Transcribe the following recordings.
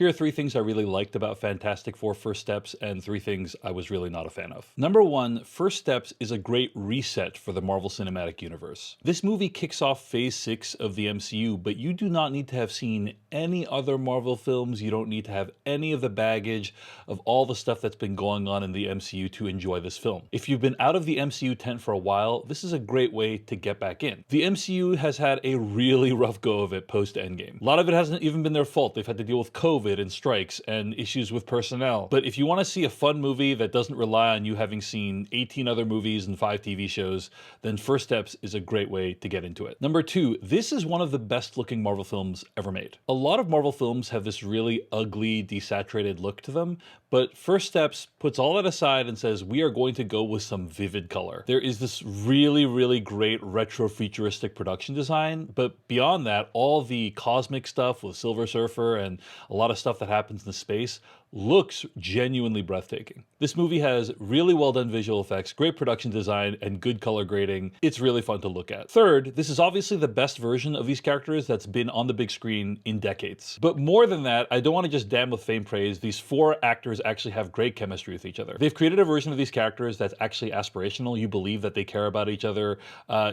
Here are three things I really liked about Fantastic Four First Steps and three things I was really not a fan of. Number one, First Steps is a great reset for the Marvel Cinematic Universe. This movie kicks off Phase 6 of the MCU, but you do not need to have seen any other Marvel films. You don't need to have any of the baggage of all the stuff that's been going on in the MCU to enjoy this film. If you've been out of the MCU tent for a while, this is a great way to get back in. The MCU has had a really rough go of it post-Endgame. A lot of it hasn't even been their fault. They've had to deal with COVID and strikes and issues with personnel. But if you want to see a fun movie that doesn't rely on you having seen 18 other movies and 5 TV shows, then First Steps is a great way to get into it. Number two, this is one of the best looking Marvel films ever made. A lot of Marvel films have this really ugly, desaturated look to them, but First Steps puts all that aside and says, we are going to go with some vivid color. There is this really, really great retro futuristic production design, but beyond that, all the cosmic stuff with Silver Surfer and a lot of stuff that happens in the space looks genuinely breathtaking. This movie has really well done visual effects, great production design, and good color grading. It's really fun to look at. Third, this is obviously the best version of these characters that's been on the big screen in decades. But more than that, I don't want to just damn with faint praise. These four actors actually have great chemistry with each other. They've created a version of these characters that's actually aspirational. You believe that they care about each other.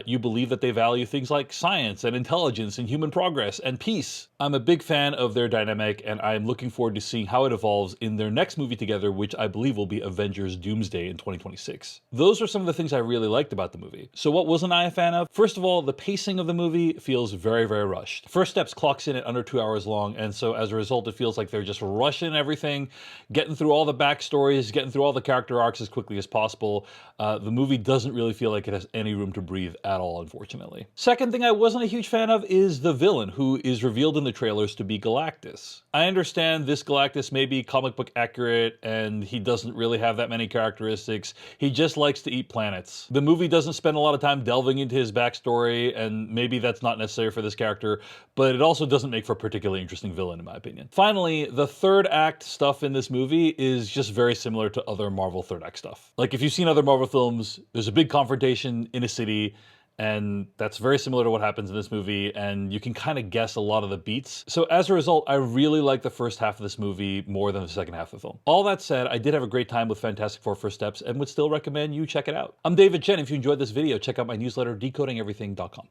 You believe that they value things like science and intelligence and human progress and peace. I'm a big fan of their dynamic, and I'm looking forward to seeing how it evolves in their next movie together, which I believe will be Avengers Doomsday in 2026. Those are some of the things I really liked about the movie. So what wasn't I a fan of? First of all, the pacing of the movie feels very, very rushed. First Steps clocks in at under 2 hours long, and so as a result, it feels like they're just rushing everything, getting through all the backstories, getting through all the character arcs as quickly as possible. The movie doesn't really feel like it has any room to breathe at all, unfortunately. Second thing I wasn't a huge fan of is the villain, who is revealed in the trailers to be Galactus. I understand this Galactus may be comic book accurate and he doesn't really have that many characteristics. He just likes to eat planets. The movie doesn't spend a lot of time delving into his backstory, and maybe that's not necessary for this character, but it also doesn't make for a particularly interesting villain in my opinion. Finally, the third act stuff in this movie is just very similar to other Marvel third act stuff. Like if you've seen other Marvel films, there's a big confrontation in a city, and that's very similar to what happens in this movie, and you can kind of guess a lot of the beats. So as a result, I really like the first half of this movie more than the second half of the film. All that said, I did have a great time with Fantastic Four First Steps and would still recommend you check it out. I'm David Chen. If you enjoyed this video, check out my newsletter, decodingeverything.com.